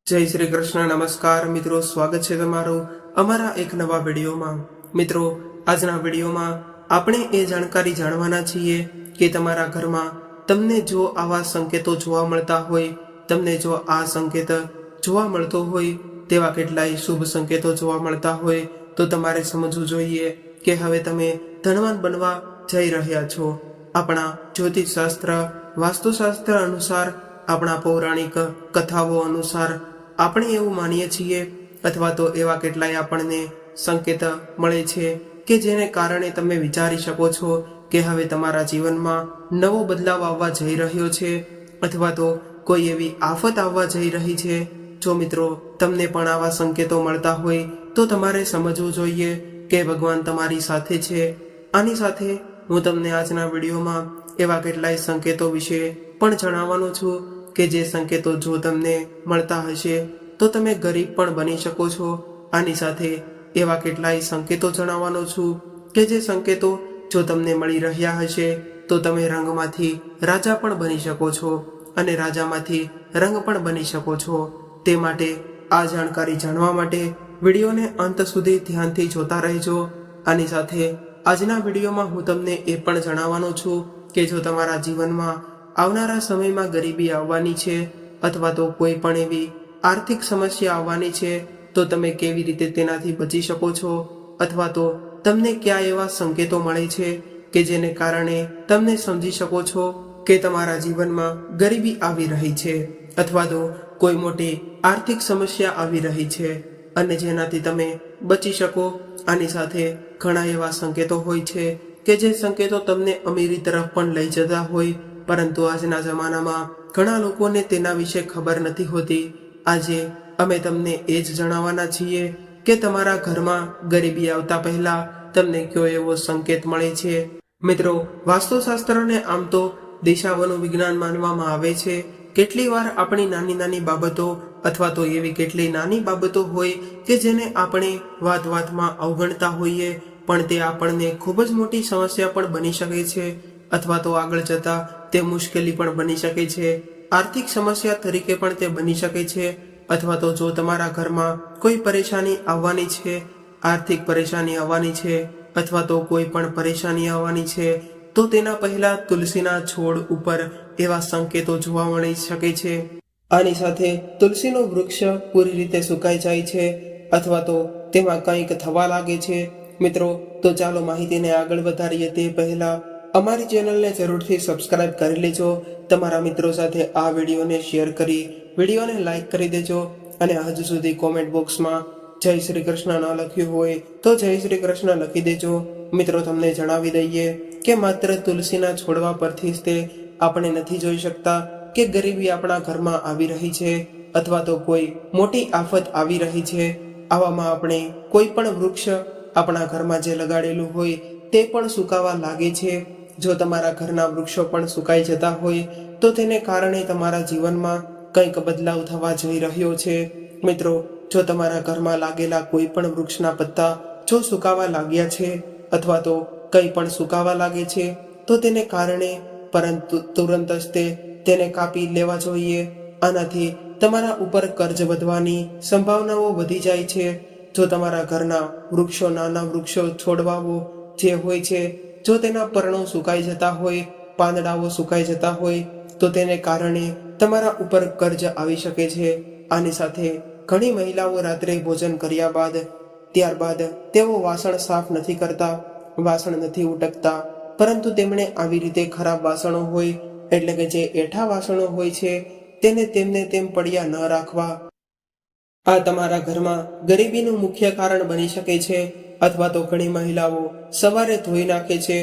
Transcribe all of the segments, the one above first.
જય શ્રી કૃષ્ણ. નમસ્કાર મિત્રો, સ્વાગત છે તમારું અમારા એક નવા વિડીયોમાં. મિત્રો, આજના વિડીયોમાં આપણે એ જાણકારી જાણવાના છીએ કે તમારા ઘરમાં તમને જો આવા સંકેતો જોવા મળતા હોય, તમને જો આ સંકેત જોવા મળતો હોય, તેવા કેટલાય શુભ સંકેતો જોવા મળતા હોય, તો તમારે સમજવું જોઈએ કે હવે તમે ધનવાન બનવા જઈ રહ્યા છો. આપણા જ્યોતિષશાસ્ત્ર, વાસ્તુશાસ્ત્ર અનુસાર, આપણા પૌરાણિક કથાઓ અનુસાર આપણે એવું માનીએ છીએ, અથવા તો એવા કેટલાય આપણને સંકેત મળે છે કે જેને કારણે તમે વિચારી શકો છો કે હવે તમારા જીવનમાં નવો બદલાવ આવવા જઈ રહ્યો છે, અથવા તો કોઈ એવી આફત આવવા જઈ રહી છે. જો મિત્રો તમને પણ આવા સંકેતો મળતા હોય તો તમારે સમજવું જોઈએ કે ભગવાન તમારી સાથે છે. આની સાથે હું તમને આજના વિડીયોમાં એવા કેટલાય સંકેતો વિશે પણ જણાવવાનો છું કે જે સંકેતો જો તમને મળતા હશે તો તમે ગરીબ પણ બની શકો છો. આની સાથે એવા કેટલાય સંકેતો જણાવવાનો છું કે જે સંકેતો જો તમને મળી રહ્યા હશે તો તમે રંગમાંથી રાજા પણ બની શકો છો અને રાજામાંથી રંગ પણ બની શકો છો. તે માટે આ જાણકારી જાણવા માટે વિડીયોને અંત સુધી ધ્યાનથી જોતા રહેજો. આની સાથે આજના વિડીયોમાં હું તમને એ પણ જણાવવાનો છું કે જો તમારા જીવનમાં આવનારા સમયમાં ગરીબી આવવાની છે, અથવા તો કોઈ પણ એવી આર્થિક સમસ્યા આવવાની છે, તો તમે કેવી રીતે તેનાથી બચી શકો છો, અથવા તો તમને કયા એવા સંકેતો મળે છે કે જેને કારણે તમને સમજી શકો છો કે તમારા જીવનમાં ગરીબી આવી રહી છે, અથવા તો કોઈ મોટી આર્થિક સમસ્યા આવી રહી છે અને જેનાથી તમે બચી શકો. આની સાથે ઘણા એવા સંકેતો હોય છે કે જે સંકેતો તમને અમીરી તરફ પણ લઈ જતા હોય, પરંતુ આજના જમાનામાં ઘણા લોકોને તેના વિશે ખબર નથી હોતી. આજે અમે તમને એ જ જણાવવાના છીએ કે તમારા ઘરમાં ગરીબી આવતા પહેલા તમને કયો એવો સંકેત મળે છે. મિત્રો, વાસ્તુશાસ્ત્રને આમ તો દિશાઓનું વિજ્ઞાન માનવામાં આવે છે. કેટલી વાર આપણી નાની નાની બાબતો અથવા તો એવી કેટલી નાની બાબતો હોય કે જેને આપણે વાત વાતમાં અવગણતા હોઈએ, પણ તે આપણને ખૂબ જ મોટી સમસ્યા પણ બની શકે છે, અથવા તો આગળ જતા તે મુશ્કેલી પણ બની શકે છે. આર્થિક સમસ્યા તરીકે પણ તે બની શકે છે, અથવા તો જો તમારા ઘરમાં કોઈ પરેશાની આવવાની છે, આર્થિક પરેશાની આવવાની છે, અથવા તો કોઈ પણ પરેશાની આવવાની છે, તો તેના પહેલા તુલસીના છોડ ઉપર એવા સંકેતો જોવા મળી શકે છે. આની સાથે તુલસીનું વૃક્ષ પૂરી રીતે સુકાઈ જાય છે, અથવા તો તેમાં કંઈક થવા લાગે છે. મિત્રો, તો ચાલો માહિતીને આગળ વધારીએ તે પહેલા અમારી ચેનલને જરૂરથી સબસ્ક્રાઇબ કરી લેજો. તમારા મિત્રો સાથે આ વિડીયોને શેર કરી વિડીયોને લાઈક કરી દેજો. અને હજુ સુધી કોમેન્ટ બોક્સમાં જય શ્રી કૃષ્ણ ન લખ્યું હોય તો જય શ્રી કૃષ્ણ લખી દેજો. મિત્રો, તમને જણાવી દઈએ કે માત્ર તુલસીના છોડવા પરથી જ તે આપણે નથી જોઈ શકતા કે ગરીબી આપણા ઘરમાં આવી રહી છે, અથવા તો કોઈ મોટી આફત આવી રહી છે. આવામાં આપણે કોઈ પણ વૃક્ષ આપણા ઘરમાં જે લગાડેલું હોય તે પણ સુકાવા લાગે છે. જો તમારા ઘરના વૃક્ષો પણ સુકાઈ જતા હોય તો તેને કારણે તમારા જીવનમાં કંઈક બદલાવ થવા જઈ રહ્યો છે. મિત્રો, જો તમારા ઘરમાં લાગેલા કોઈ પણ વૃક્ષના પત્તા જો સુકાવા લાગ્યા છે, અથવા તો કંઈ પણ સુકાવા લાગે છે, તો તેને કારણે પરંતુ તુરંત જ તેને કાપી લેવા જોઈએ. આનાથી તમારા ઉપર કર્જ વધવાની સંભાવનાઓ વધી જાય છે. જો તમારા ઘરના વૃક્ષો, નાના વૃક્ષો, છોડવાઓ જે હોય છે, જો તેના પર્ણો સુકાઈ જતા હોય, પાંદડાઓ સુકાઈ જતા હોય, તો તેને કારણે તમારા ઉપર કર્જ આવી શકે છે. આની સાથે ઘણી મહિલાઓ રાત્રે ભોજન કર્યા બાદ ત્યારબાદ તેઓ વાસણ સાફ નથી કરતા, વાસણ નથી ઉટકતા, પરંતુ તેમણે આવી રીતે ખરાબ વાસણો હોય, એટલે કે જે એઠા વાસણો હોય છે, તેને તેમને તેમ પડ્યા ન રાખવા. આ તમારા ઘરમાં ગરીબીનું મુખ્ય કારણ બની શકે છે. અથવા તો ઘણી મહિલાઓ સવારે ધોઈ નાખે છે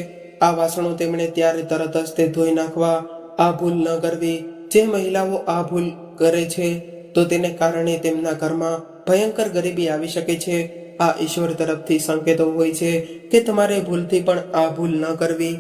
આ વાસણો, તેમણે ત્યારે તરત જ તે ધોઈ નાખવા. આ ભૂલ ન કરવી. જે મહિલાઓ આ ભૂલ કરે છે તો તેને કારણે તેમના ઘરમાં ભયંકર ગરીબી આવી શકે છે. આ ઈશ્વર તરફથી સંકેતો હોય છે કે તમારે ભૂલથી પણ આ ભૂલ ન કરવી.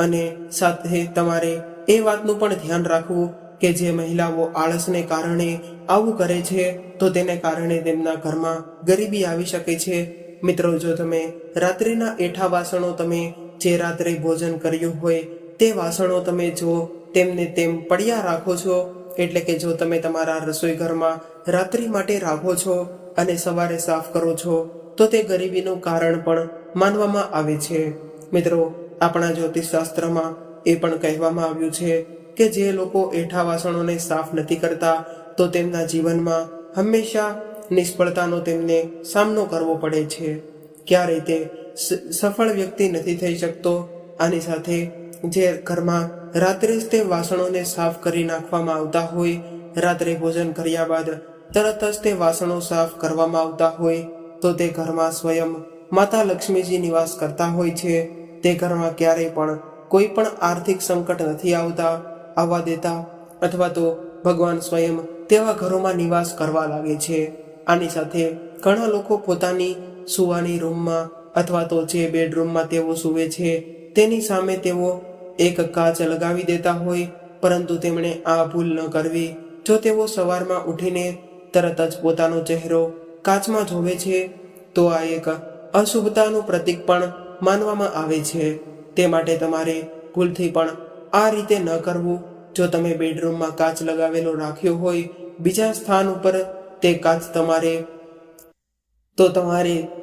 અને સાથે તમારે એ વાતનું પણ ધ્યાન રાખવું કે જે મહિલાઓ આળસને કારણે આવું કરે છે તો તેને કારણે તેમના ઘરમાં ગરીબી આવી શકે છે. મિત્રો, જો તમે રાત્રિના એઠા વાસણો, તમે જે રાત્રે ભોજન કર્યું હોય તે વાસણો તમે જો તેમને તેમ પડ્યા રાખો છો, એટલે કે જો તમે તમારા રસોઈ ઘરમાં રાત્રિ માટે રાખો છો અને સવારે સાફ કરો છો તો તે ગરીબીનું કારણ પણ માનવામાં આવે છે. મિત્રો, આપણા જ્યોતિષશાસ્ત્રમાં એ પણ કહેવામાં આવ્યું છે કે જે લોકો એઠા વાસણોને સાફ નથી કરતા તો તેમના જીવનમાં હંમેશા નિષ્ફળતાનો તેમને સામનો કરવો પડે છે. ક્યારેય તે સફળ વ્યક્તિ નથી થઈ શકતો. આની સાથે જે ઘરમાં રાત્રે જ તે વાસણોને સાફ કરી નાખવામાં આવતા હોય, રાત્રે ભોજન કર્યા બાદ તરત જ તે વાસણો સાફ કરવામાં આવતા હોય તો તે ઘરમાં સ્વયં માતા લક્ષ્મીજી નિવાસ કરતા હોય છે. તે ઘરમાં ક્યારેય પણ કોઈ પણ આર્થિક સંકટ નથી આવવા દેતા, અથવા તો ભગવાન સ્વયં તેવા ઘરોમાં નિવાસ કરવા લાગે છે. આની સાથે ઘણા લોકો પોતાની સુવાની રૂમમાં અથવા તો જે બેડરૂમમાં તેઓ સૂવે છે તેની સામે તેઓ એક કાચ લગાવી દેતા હોય, પરંતુ તેમણે આ ભૂલ ન કરવી. જો તેઓ સવારમાં ઉઠીને તરત જ પોતાનો ચહેરો કાચમાં જોવે છે તો આ એક અશુભતાનું પ્રતીક પણ માનવામાં આવે છે. તે માટે તમારે ભૂલથી પણ આ રીતે ન કરવું. જો તમે બેડરૂમમાં કાચ લગાવેલો રાખ્યો હોય બીજા સ્થાન ઉપર તે કાચ તમારે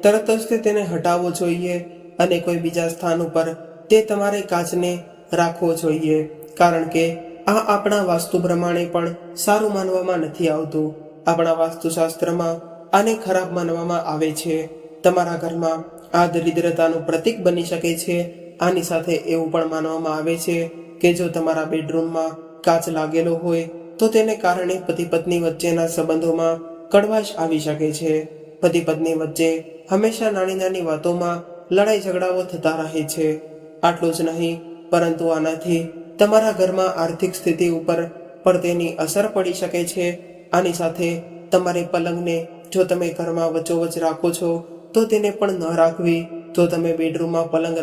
તરત જ તેને હટાવવો જોઈએ અને કોઈ બીજા સ્થાન ઉપર તે તમારે કાચને રાખવો જોઈએ, કારણ કે આ આપણા વાસ્તુ પ્રમાણે પણ સારું માનવામાં નથી આવતું. આપણા વાસ્તુશાસ્ત્રમાં આને ખરાબ માનવામાં આવે છે. તમારા ઘરમાં આ દરિદ્રતાનું પ્રતીક બની શકે છે. આની સાથે એવું પણ માનવામાં આવે છે કે જો તમારા બેડરૂમમાં કાચ લાગેલો હોય તો તેને કારણે પતિ પત્ની વચ્ચેના સંબંધોમાં કડવાશ આવી શકે છે. પતિ પત્ની વચ્ચે હંમેશા નાની નાની વાતોમાં લડાઈ ઝઘડાઓ થતા રહે છે. આટલું જ નહીં, પરંતુ આનાથી તમારા ઘરમાં આર્થિક સ્થિતિ ઉપર પણ તેની અસર પડી શકે છે. આની સાથે તમારે પલંગને જો તમે ઘરમાં વચ્ચોવચ રાખો છો તો તેને પણ ન રાખવી. જો તમે બેડરૂમમાં પલંગ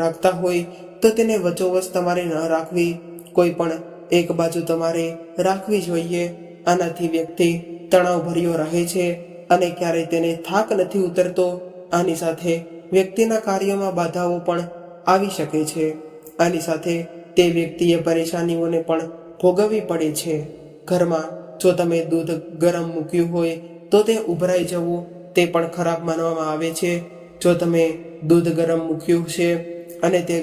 રાખતા હોય તો તેને વચ્ચોવચ તમારે ન રાખવી, કોઈ પણ એક બાજુ તમારે રાખવી જોઈએ. આનાથી વ્યક્તિ તણાવભર્યો રહે છે અને ક્યારેય તેને થાક નથી ઉતરતો. આની સાથે વ્યક્તિના કાર્યોમાં બાધાઓ પણ આવી શકે છે. આની સાથે તે વ્યક્તિએ પરેશાનીઓને પણ ભોગવવી પડે છે. ઘરમાં જો તમે દૂધ ગરમ મૂક્યું હોય તો તે ઉભરાઈ જવું તે પણ ખરાબ માનવામાં આવે છે. જો તમે દૂધ ગરમ મૂક્યું છે અને તે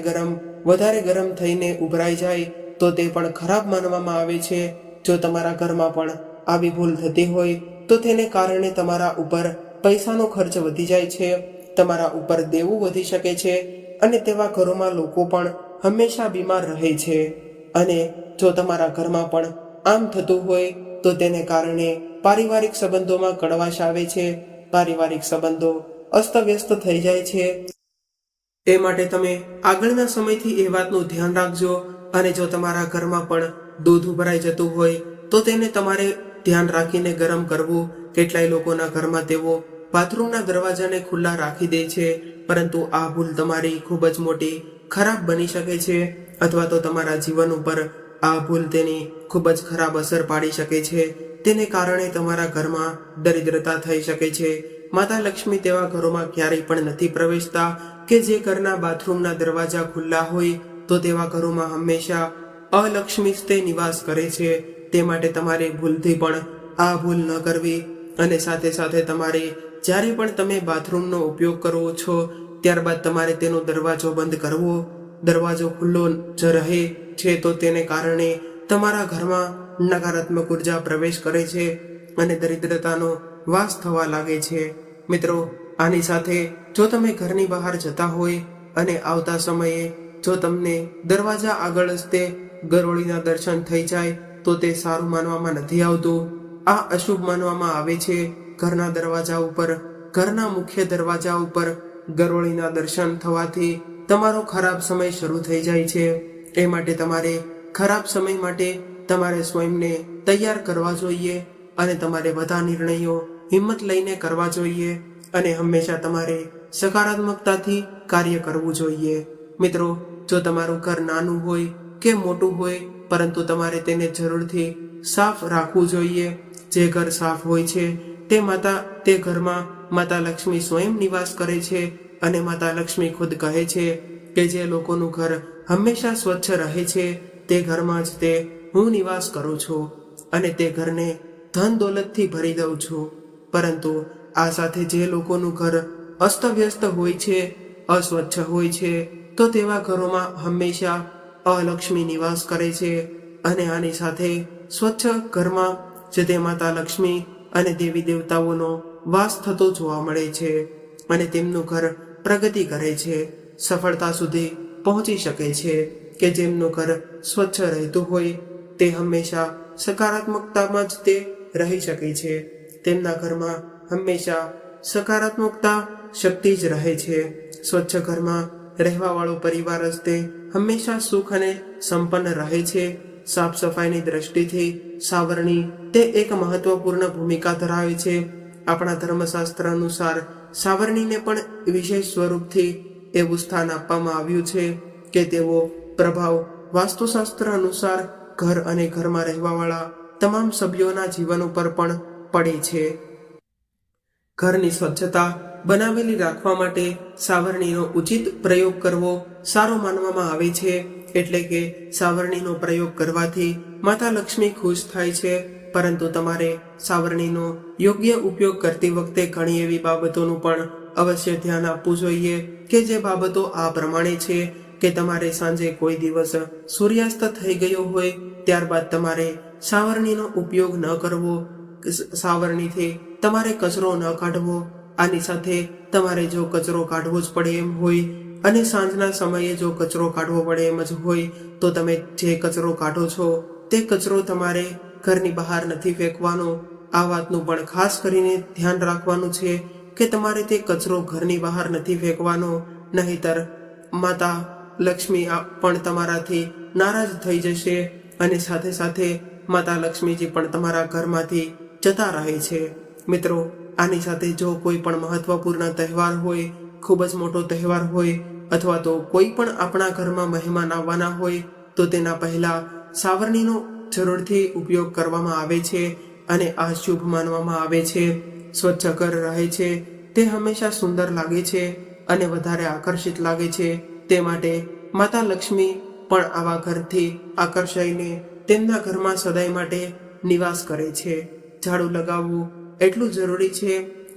વધારે ગરમ થઈને ઉભરાઈ જાય તો તે પણ ખરાબ માનવામાં આવે છે. જો તમારા ઘરમાં પણ આવી ભૂલ થતી હોય તો તેને કારણે તમારા ઉપર પૈસાનો ખર્ચ વધી જાય છે, તમારા ઉપર દેવું વધી શકે છે અને તેવા ઘરોમાં લોકો પણ હંમેશા બીમાર રહે છે. અને જો તમારા ઘરમાં પણ આમ થતું હોય તો તેને કારણે પારિવારિક સંબંધોમાં કડવાશ આવે છે, પારિવારિક સંબંધો અસ્તવ્યસ્ત થઈ જાય છે. એ માટે તમે આગળના સમયથી એ વાતનું ધ્યાન રાખજો. અને જો તમારા ઘરમાં પણ દૂધ ઉભરાઈ જતું હોય તો તેને તમારે ધ્યાન રાખીને ગરમ કરવું. કેટલાય લોકોના ઘરમાં તેઓ બાથરૂમના દરવાજાને ખુલ્લા રાખી દે છે, પરંતુ આ ભૂલ તમારી ખૂબ જ મોટી ખરાબ બની શકે છે, અથવા તો તમારા જીવન ઉપર આ ભૂલ તેની ખૂબ જ ખરાબ અસર પાડી શકે છે. તેને કારણે તમારા ઘરમાં દરિદ્રતા થઈ શકે છે. માતા લક્ષ્મી તેવા ઘરોમાં ક્યારેય પણ નથી પ્રવેશતા કે જે ઘરના બાથરૂમના દરવાજા ખુલ્લા હોય, તો તેવા ઘરોમાં હંમેશા અલક્ષ્મી તે નિવાસ કરે છે. તે માટે તમારે ભૂલથી પણ આ ભૂલ ન કરવી. અને સાથે સાથે તમારે જ્યારે પણ તમે બાથરૂમનો ઉપયોગ કરો છો ત્યારબાદ તમારે તેનો દરવાજો બંધ કરવો. દરવાજો ખુલ્લો જ રહે છે તો તેને કારણે તમારા ઘરમાં નકારાત્મક ઉર્જા પ્રવેશ કરે છે અને દરિદ્રતાનો વાસ થવા લાગે છે. મિત્રો, આની સાથે જો તમે ઘરની બહાર જતા હોય અને આવતા સમયે જો તમને દરવાજા આગળ જ તે ગરોળીના દર્શન થઈ જાય તો તે સારું માનવામાં નથી આવતું. આ અશુભ માનવામાં આવે છે. ઘરના મુખ્ય દરવાજા ઉપર ગરોળીના દર્શન થવાથી તમારો ખરાબ સમય શરૂ થઈ જાય છે. એ માટે તમારે ખરાબ સમય માટે તમારે સ્વયંને તૈયાર કરવા જોઈએ અને તમારે બધા નિર્ણયો હિંમત લઈને કરવા જોઈએ અને હંમેશા તમારે સકારાત્મકતાથી કાર્ય કરવું જોઈએ. મિત્રો, જો તમારું ઘર નાનું હોય કે મોટું હોય, પરંતુ તમારે તેને જરૂરથી સાફ રાખવું જોઈએ. જે ઘર સાફ હોય છે તે ઘરમાં માતા લક્ષ્મી સ્વયં નિવાસ કરે છે અને માતા લક્ષ્મી ખુદ કહે છે કે જે લોકોનું ઘર હંમેશા સ્વચ્છ રહે છે તે ઘરમાં જ હું નિવાસ કરું છું. અને તે ઘરને ધન દોલતથી ભરી દઉં છું. પરંતુ આ સાથે જે લોકોનું ઘર અસ્તવ્યસ્ત હોય છે, અસ્વચ્છ હોય છે, તો તેવા ઘરોમાં હંમેશા અલક્ષ્મી નિવાસ કરે છે. અને આની સાથે સ્વચ્છ ઘરમાં જે તે માતા લક્ષ્મી અને દેવી દેવતાઓનો વાસ થતો જોવા મળે છે અને તેમનું ઘર પ્રગતિ કરે છે, સફળતા સુધી પહોંચી શકે છે. કે જેમનું ઘર સ્વચ્છ રહેતું હોય તે હંમેશા સકારાત્મકતામાં જ તે રહી શકે છે. તેમના ઘરમાં હંમેશા સકારાત્મકતા શક્તિ જ રહે છે. સ્વચ્છ ઘરમાં રહેવાવાળો પરિવાર જ તે હંમેશા સુખ અને સંપન્ન રહે છે. સાફ સફાઈની દ્રષ્ટિથી સાવરણી તે એક મહત્વપૂર્ણ ભૂમિકા ધરાવે છે. આપણા ધર્મશાસ્ત્ર અનુસાર સાવરણીને પણ વિશેષ સ્વરૂપથી એવું સ્થાન આપવામાં આવ્યું છે કે તેવો પ્રભાવ વાસ્તુશાસ્ત્ર અનુસાર ઘર અને ઘરમાં રહેવાવાળા તમામ સભ્યોના જીવન ઉપર પણ પડે છે. ઘરની સ્વચ્છતા બનાવેલી રાખવા માટે સાવરણીનો ઉચિત પ્રયોગ કરવો સારો માનવામાં આવે છે. એટલે કે સાવરણીનો પ્રયોગ કરવાથી માતા લક્ષ્મી ખુશ થાય છે. પરંતુ તમારે સાવરણીનો યોગ્ય ઉપયોગ કરતી વખતે ઘણી એવી બાબતોનું પણ અવશ્ય ધ્યાન આપવું જોઈએ કે જે બાબતો આ પ્રમાણે છે કે તમારે સાંજે કોઈ દિવસ સૂર્યાસ્ત થઈ ગયો હોય ત્યારબાદ તમારે સાવરણીનો ઉપયોગ ન કરવો. સાવરણીથી તમારે કચરો ન કાઢવો. આની સાથે તમારે જો કચરો કાઢવો જ પડે એમ હોય અને સાંજના સમયે જો કચરો કાઢવો પડે એમ જ હોય તો તમે જે કચરો કાઢો છો તે કચરો તમારે ઘરની બહાર નથી ફેંકવાનો. આ વાતનું પણ ખાસ કરીને ધ્યાન રાખવાનું છે કે તમારે તે કચરો ઘરની બહાર નથી ફેંકવાનો, નહીતર માતા લક્ષ્મી પણ તમારાથી નારાજ થઈ જશે અને સાથે સાથે માતા લક્ષ્મીજી પણ તમારા ઘરમાંથી જતા રહે છે. મિત્રો, આની સાથે જો કોઈ પણ મહત્વપૂર્ણ તહેવાર હોય, ખૂબ જ મોટો તહેવાર હોય અથવા તો કોઈ પણ આપણા ઘરમાં મહેમાન આવવાના હોય તો તેના પહેલા સાવરણીનો જરૂરથી ઉપયોગ કરવામાં આવે છે અને આ શુભ માનવામાં આવે છે. સ્વચ્છ ઘર રહે છે તે હંમેશા સુંદર લાગે છે અને વધારે આકર્ષિત લાગે છે. તે માટે માતા લક્ષ્મી પણ આવા ઘરથી આકર્ષાઈને તેમના ઘરમાં સદાય માટે નિવાસ કરે છે. ઝાડુ લગાવવું એટલું જરૂરી છે,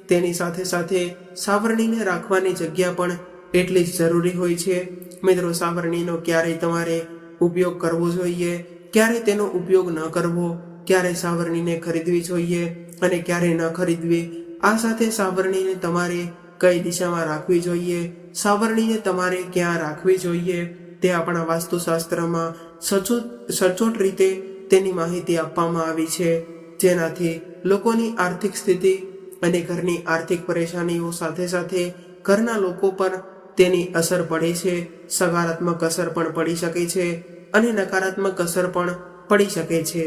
તેની સાથે સાથે સાવરણીને રાખવાની જગ્યા પણ એટલી જ જરૂરી હોય છે. મિત્રો, સાવરણીનો ક્યારેય તમારે ઉપયોગ કરવો જોઈએ, ક્યારે તેનો ઉપયોગ ન કરવો, ક્યારે સાવરણીને ખરીદવી જોઈએ અને ક્યારે ન ખરીદવી. આ સાથે સાવરણીને તમારે કઈ દિશામાં રાખવી જોઈએ, સાવરણીને તમારે ક્યાં રાખવી જોઈએ તે આપણા વાસ્તુશાસ્ત્રમાં સચોટ રીતે તેની માહિતી આપવામાં આવી છે. જેનાથી લોકોની આર્થિક સ્થિતિ અને ઘરની આર્થિક પરેશાનીઓ સાથે સાથે ઘરના લોકો પર તેની અસર પડે છે. સકારાત્મક અસર પણ પડી શકે છે અને નકારાત્મક અસર પણ પડી શકે છે.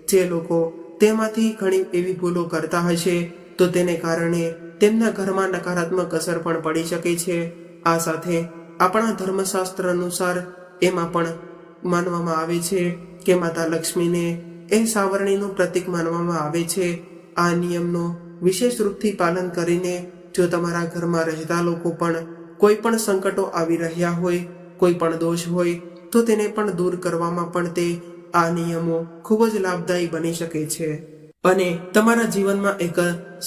જે લોકો તેમાંથી ઘણી એવી ભૂલો કરતા હશે તો તેને કારણે તેમના ઘરમાં નકારાત્મક અસર પણ પડી શકે છે. આ સાથે આપણા ધર્મશાસ્ત્ર અનુસાર એમાં પણ માનવામાં આવે છે કે માતા લક્ષ્મીને એ સાવરણીનું પ્રતીક માનવામાં આવે છે. આ નિયમનો વિશેષ રૂપથી પાલન કરીને જો તમારા ઘરમાં રહેતા લોકો પણ કોઈ પણ સંકટો આવી રહ્યા હોય, કોઈ પણ દોષ હોય તો તેને પણ દૂર કરવામાં પણ તે આ નિયમો ખૂબ જ લાભદાયી બની શકે છે અને તમારા જીવનમાં એક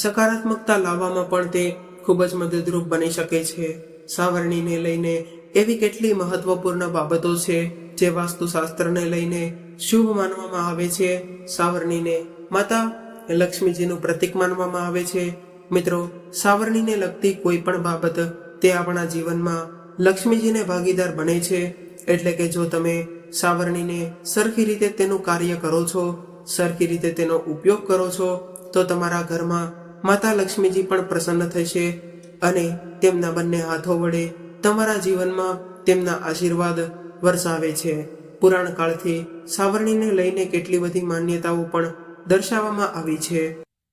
સકારાત્મકતા લાવવામાં પણ તે ખૂબ જ મદદરૂપ બની શકે છે. સાવરણીને લઈને એવી કેટલી મહત્વપૂર્ણ બાબતો છે જે વાસ્તુશાસ્ત્રને લઈને શુભ માનવામાં આવે છે. સાવરણીને માતા લક્ષ્મીજીનું પ્રતીક માનવામાં આવે છે. મિત્રો, સાવરણીને લગતી કોઈ પણ બાબત તે આપણા જીવનમાં લક્ષ્મીજીને ભાગીદાર બને છે. એટલે કે જો તમે સાવરણીને સરખી રીતે તેનું કાર્ય કરો છો, સરખી રીતે તેનો ઉપયોગ કરો છો તો તમારા ઘરમાં માતા લક્ષ્મીજી પણ પ્રસન્ન થશે અને તેમના બંને હાથો વડે તમારા જીવનમાં તેમના આશીર્વાદ વરસાવે છે. પુરાણ કાળથી સાવરણીને લઈને કેટલી બધી માન્યતાઓ પણ દર્શાવવામાં આવી છે.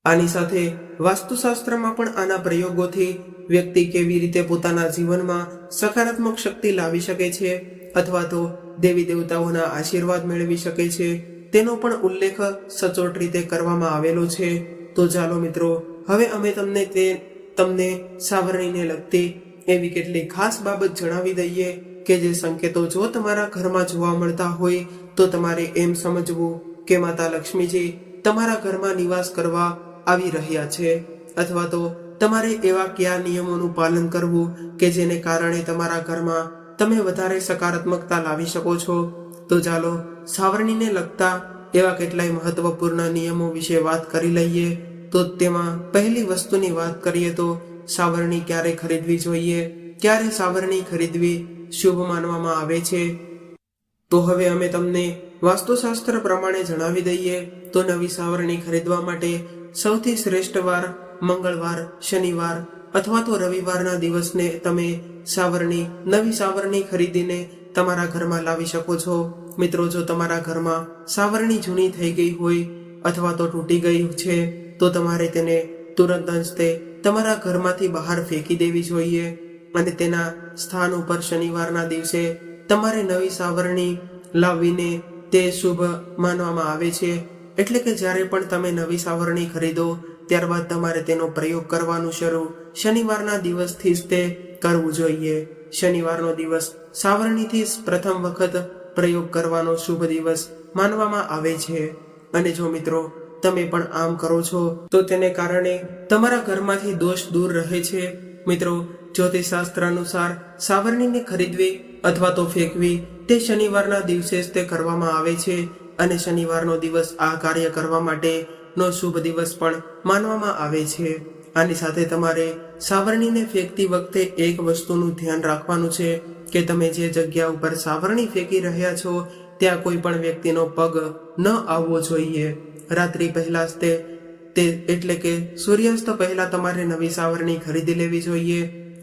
આની સાથે વાસ્તુશાસ્ત્રમાં પણ આના પ્રયોગોથી વ્યક્તિ કેવી રીતે પોતાના જીવનમાં સકારાત્મક શક્તિ લાવી શકે છે અથવા તો દેવી દેવતાઓના આશીર્વાદ મેળવી શકે છે તેનો પણ ઉલ્લેખ સચોટ રીતે કરવામાં આવેલો છે. તો ચાલો મિત્રો, હવે અમે તમને સાવરણીને લગતી એવી કેટલી ખાસ બાબત જણાવી દઈએ કે જે સંકેતો જો તમારા ઘરમાં જોવા મળતા હોય તો તમારે એમ સમજવું કે માતા લક્ષ્મીજી તમારા ઘરમાં નિવાસ કરવા આવી રહ્યા છે, અથવા તો તમારે એવા કયા નિયમોનું પાલન કરવું કે જેને કારણે તમારા ઘરમાં તમે વધારે સકારાત્મકતા લાવી શકો છો. તો ચાલો સાવરણીને લગતા એવા કેટલાય મહત્વપૂર્ણ નિયમો વિશે વાત કરી લઈએ. તો તેમાં પહેલી વસ્તુની વાત કરીએ તો સાવરણી ક્યારે ખરીદવી જોઈએ, ક્યારે સાવરણી ખરીદવી શુભ માનવામાં આવે છે. તો હવે અમે તમને વાસ્તુશાસ્ત્ર પ્રમાણે જણાવી દઈએ. તો નવી સાવરણી ખરીદવા માટે સૌથી શ્રેષ્ઠ વાર મંગળવાર, શનિવાર અથવા તો રવિવારના દિવસને તમે નવી સાવરણી ખરીદીને તમારા ઘરમાં લાવી શકો છો. મિત્રો, જો તમારા ઘરમાં સાવરણી જૂની થઈ ગઈ હોય અથવા તો તૂટી ગઈ છે તો તમારે તેને તુરંત જ તમારા ઘરમાંથી બહાર ફેંકી દેવી જોઈએ અને તેના સ્થાન ઉપર શનિવારના દિવસે તમારે નવી સાવરણી લાવીને તે શુભ માનવામાં આવે છે. એટલે કે જ્યારે પણ તમે નવી સાવરણી ખરીદો ત્યારબાદ તમારે તેનો પ્રયોગ કરવાનું શરૂ શનિવારના દિવસથી જ તે કરવું જોઈએ. શનિવારનો દિવસ સાવરણીથી પ્રથમ વખત પ્રયોગ કરવાનો શુભ દિવસ માનવામાં આવે છે. અને જો મિત્રો તમે પણ આમ કરો છો તો તેને કારણે તમારા ઘરમાંથી દોષ દૂર રહે છે. મિત્રો, જ્યોતિષશાસ્ત્ર અનુસાર સાવરણીને ખરીદવી અથવા તો ફેંકવી તે શનિવારના દિવસે જ તે કરવામાં આવે છે અને શનિવારનો દિવસ આ કાર્ય કરવા માટેનો શુભ દિવસ પણ માનવામાં આવે છે. આની સાથે તમારે સાવરણીને ફેંકતી વખતે એક વસ્તુનું ધ્યાન રાખવાનું છે કે તમે જે જગ્યા ઉપર સાવરણી ફેંકી રહ્યા છો ત્યાં કોઈ પણ વ્યક્તિનો પગ ન આવવો જોઈએ. રાત્રિ પહેલા જ તે એટલે કે સૂર્યાસ્ત પહેલા તમારે નવી સાવરણી ખરીદી લેવી જોઈએ.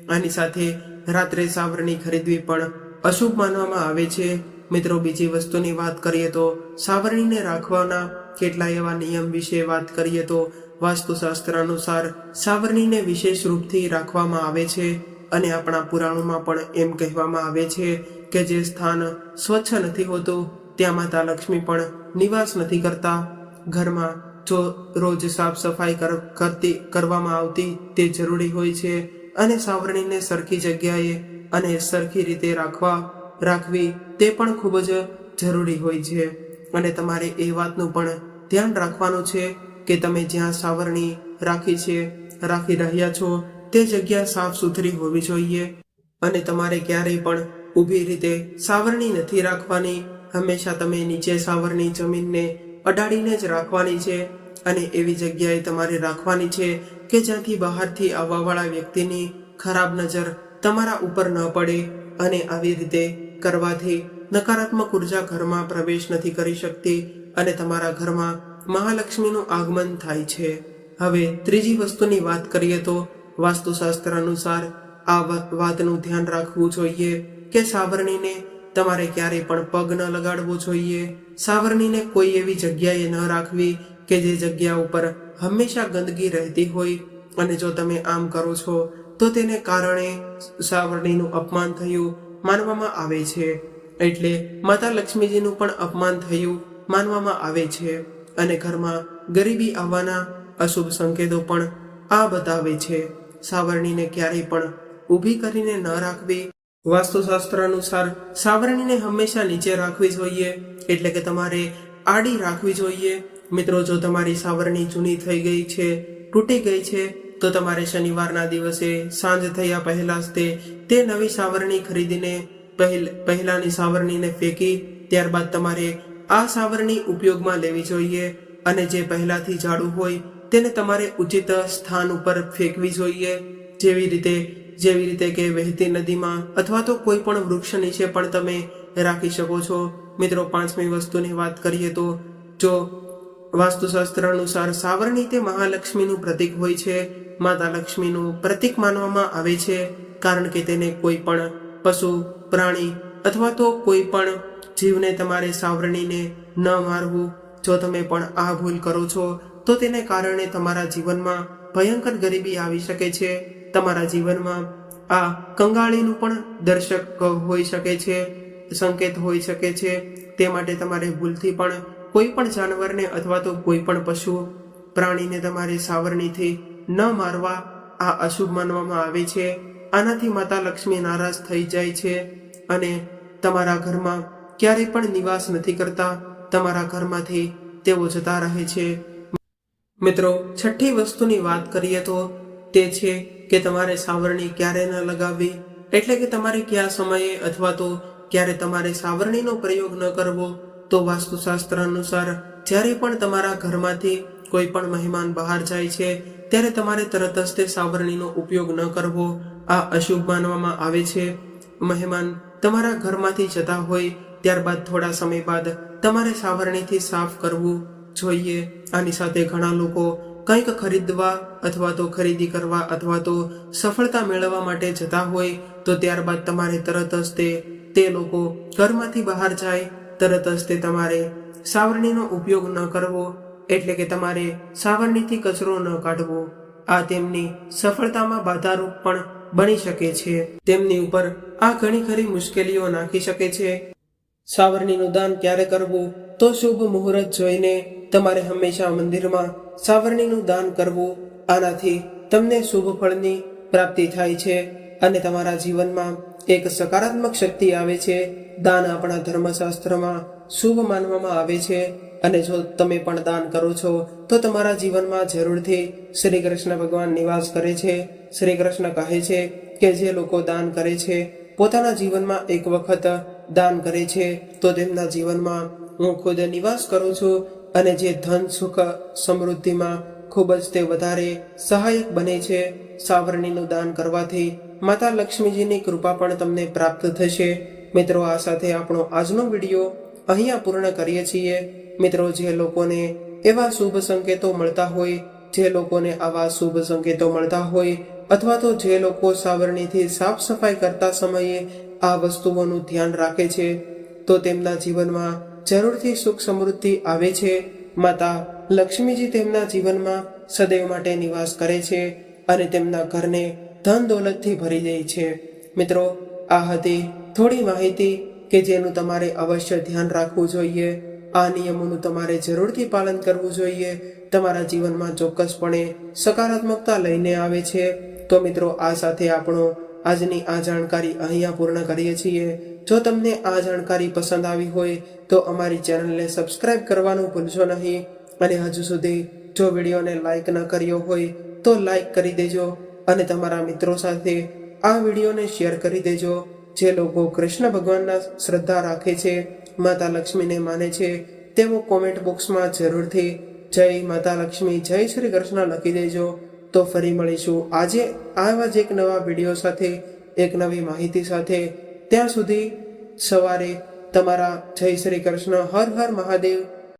આની સાથે રાત્રે સાવરણી ખરીદવી પણ અશુભ માનવામાં આવે છે. મિત્રો, બીજી વસ્તુની વાત કરીએ તો સાવરણીને રાખવાના કેટલાય એવા નિયમ વિશે વાત કરીએ તો વાસ્તુશાસ્ત્ર અનુસાર સાવરણીને વિશેષ રૂપથી રાખવામાં આવે છે અને આપણા પુરાણોમાં પણ એમ કહેવામાં આવે છે કે જે સ્થાન સ્વચ્છ નથી હોતું ત્યાં માતા લક્ષ્મી પણ નિવાસ નથી કરતા. ઘરમાં જો રોજ સાફ સફાઈ કરવામાં આવતી તે જરૂરી હોય છે અને સાવરણીને સરખી જગ્યાએ અને સરખી રીતે રાખવી તે પણ ખૂબ જ જરૂરી હોય છે. અને તમારે એ વાતનું પણ ધ્યાન રાખવાનું છે કે તમે જ્યાં સાવરણી રાખી રહ્યા છો તે જગ્યા સાફ સુથરી હોવી જોઈએ અને તમારે ક્યારેય પણ ઊભી રીતે સાવરણી નથી રાખવાની. હંમેશા તમે નીચે સાવરણી જમીનને અડાડીને જ રાખવાની છે અને એવી જગ્યાએ તમારે રાખવાની છે કે જ્યાંથી બહારથી આવવાવાળા વ્યક્તિની ખરાબ નજર તમારા ઉપર ન પડે. અને આવી રીતે કરવાથી નકારાત્મક ઉર્જા ઘરમાં પ્રવેશ નથી કરી શકતી અને તમારા ઘરમાં મહાલક્ષ્મીનું આગમન થાય છે. હવે ત્રીજી વસ્તુની વાત કરીએ તો વાસ્તુશાસ્ત્ર અનુસાર આ વાતનું ધ્યાન રાખવું જોઈએ કે સાવરણીને તમારે ક્યારેય પણ પગ ન લગાડવો જોઈએ. સાવરણીને કોઈ એવી જગ્યાએ ન રાખવી કે જે જગ્યા ઉપર હંમેશા ગંદકી રહેતી હોય અને જો તમે આમ કરો છો તો તેને કારણે સાવરણીનું અપમાન થયું માનવામાં આવે છે. એટલે માતા લક્ષ્મીજીનું પણ અપમાન થયું માનવામાં આવે છે અને ઘરમાં ગરીબી આવવાના અશુભ સંકેતો પણ આ બતાવે છે. સાવરણીને ક્યારેય પણ ઊભી કરીને ન રાખવી. વાસ્તુશાસ્ત્ર અનુસાર સાવરણીને હંમેશા નીચે રાખવી જોઈએ, એટલે કે તમારે આડી રાખવી જોઈએ. મિત્રો, જો તમારી સાવરણી જૂની થઈ ગઈ છે, તૂટી ગઈ છે તો તમારે શનિવારના દિવસે સાંજ થયા પહેલા જ તે નવી સાવરણી ખરીદીને પહેલાની સાવરણીને ફેંકી ત્યારબાદ તમારે આ સાવરણી ઉપયોગમાં લેવી જોઈએ અને જે પહેલાથી જાડું હોય તેને તમારે ઉચિત સ્થાન ઉપર ફેંકવી જોઈએ. જેવી રીતે કે વહેતી નદીમાં અથવા તો કોઈ પણ વૃક્ષ નીચે પણ તમે રાખી શકો છો. મિત્રો, પાંચમી વસ્તુની વાત કરીએ તો જો વાસ્તુશાસ્ત્ર અનુસાર સાવરણી તે મહાલક્ષ્મીનું પ્રતીક હોય છે, માતા લક્ષ્મીનું પ્રતીક માનવામાં આવે છે, કારણ કે તેને કોઈ પણ પશુ, પ્રાણી અથવા તો કોઈ પણ જીવને તમારે સાવરણીને ન મારવું. જો તમે પણ આ ભૂલ કરો છો તો તેને કારણે તમારા જીવનમાં ભયંકર ગરીબી આવી શકે છે. તમારા જીવનમાં આ કંગાળીનું પણ દર્શક હોઈ શકે છે, સંકેત હોઈ શકે છે. તે માટે તમારે ભૂલથી પણ કોઈ પણ જાનવરને અથવા તો કોઈ પણ પશુ, પ્રાણીને તમારે સાવરણીથી ન મારવા. આ અશુભ માનવામાં આવે છે. આનાથી માતા લક્ષ્મી નારાજ થઈ જાય છે અને તમારા ઘરમાં ક્યારેય પણ નિવાસ નથી કરતા. તમારા ઘરમાંથી તેઓ જતા રહે છે મિત્રો, છઠ્ઠી વસ્તુની વાત કરીએ તો તે છે કે તમારે સાવરણી ક્યારે ન લગાવવી, એટલે કે તમારે કયા સમયે અથવા તો ક્યારે તમારે સાવરણીનો પ્રયોગ ન કરવો. તો વાસ્તુશાસ્ત્ર અનુસાર જ્યારે પણ તમારા ઘરમાંથી કોઈ પણ મહેમાન બહાર જાય છે ત્યારે તમારે તરત જ તે સાવરણીનો ઉપયોગ ન કરવો. આ અશુભ માનવામાં આવે છે. મહેમાન તમારા ઘરમાંથી જતા હોય ત્યારબાદ થોડા સમય બાદ તમારે સાવરણીથી સાફ કરવું જોઈએ. આની સાથે ઘણા લોકો કંઈક ખરીદવા અથવા તો ખરીદી કરવા અથવા તો સફળતા મેળવવા માટે જતા હોય તો ત્યારબાદ તમારે તરત જ તે લોકો ઘરમાંથી બહાર જાય તરત જ તે તમારે સાવરણીનો ઉપયોગ ન કરવો, એટલે કે તમારે સાવરણીથી કચરો ન કાઢવો. આ તેમની સફળતામાં બાધારૂપ પણ બની શકે છે. તેમની ઉપર આ ઘણી ખરી મુશ્કેલીઓ નાખી શકે છે. સાવરણીનું દાન ક્યારે કરવું? તો શુભ મુહૂર્ત જોઈને તમારે હંમેશા મંદિરમાં સાવરણીનું દાન કરવું. આનાથી તમને શુભ ફળની પ્રાપ્તિ થાય છે અને તમારા જીવનમાં એક સકારાત્મક શક્તિ આવે છે. દાન આપણા ધર્મશાસ્ત્રમાં શુભ માનવામાં આવે છે અને જો તમે પણ દાન કરો છો તો તમારા જીવનમાં જરૂરથી શ્રી કૃષ્ણ ભગવાન નિવાસ કરે છે. શ્રી કૃષ્ણ કહે છે કે જે લોકો દાન કરે છે, પોતાના જીવનમાં એક વખત દાન કરે છે તો તેમના જીવનમાં હું ખુદ નિવાસ કરું છું અને જે ધન સુખ સમૃદ્ધિમાં ખૂબ જ તે વધારે સહાયક બને છે. સાવરણીનું દાન કરવાથી માતા લક્ષ્મીજીની કૃપા પણ તમને પ્રાપ્ત થશે. મિત્રો, આ સાથે આપણો આજનો વિડીયો અહીંયા પૂર્ણ કરીએ છીએ. મિત્રો, જે લોકોને એવા શુભ સંકેતો મળતા હોય, જે લોકોને આવા શુભ સંકેતો મળતા હોય અથવા તો જે લોકો સાવરણીથી સાફ સફાઈ કરતા સમયે આ વસ્તુઓનું ધ્યાન રાખે છે તો તેમના જીવનમાં જરૂરથી સુખ સમૃદ્ધિ આવે છે. માતા લક્ષ્મીજી તેમના જીવનમાં સદૈવ માટે નિવાસ કરે છે અને તેમના ઘરને ધન દોલતથી ભરી દે છે. મિત્રો, આ હતી થોડી માહિતી કે જેનું તમારે અવશ્ય ધ્યાન રાખવું જોઈએ. આ નિયમોનું તમારે જરૂરથી પાલન કરવું જોઈએ. તમારા જીવનમાં ચોક્કસપણે સકારાત્મકતા લઈને આવે છે. તો મિત્રો, આ સાથે આપણો આજની આ જાણકારી અહીંયા પૂર્ણ કરીએ છીએ. જો તમને આ જાણકારી પસંદ આવી હોય તો અમારી ચેનલને સબસ્ક્રાઇબ કરવાનું ભૂલશો નહીં અને હજુ સુધી જો વિડીયોને લાઇક ન કર્યો હોય તો લાઇક કરી દેજો અને તમારા મિત્રો સાથે આ વિડીયોને શેર કરી દેજો. જે લોકો કૃષ્ણ ભગવાનના શ્રદ્ધા રાખે છે, માતા લક્ષ્મીને માને છે, તેઓ કોમેન્ટ બોક્સમાં જરૂરથી જય માતા લક્ષ્મી, જય શ્રી કૃષ્ણ લખી દેજો. તો ફરી મળીશું આજે આવા જ એક નવા વિડીયો સાથે, એક નવી માહિતી સાથે. ત્યાં સુધી સવારે તમારા જય શ્રી કૃષ્ણ, હર હર મહાદેવ.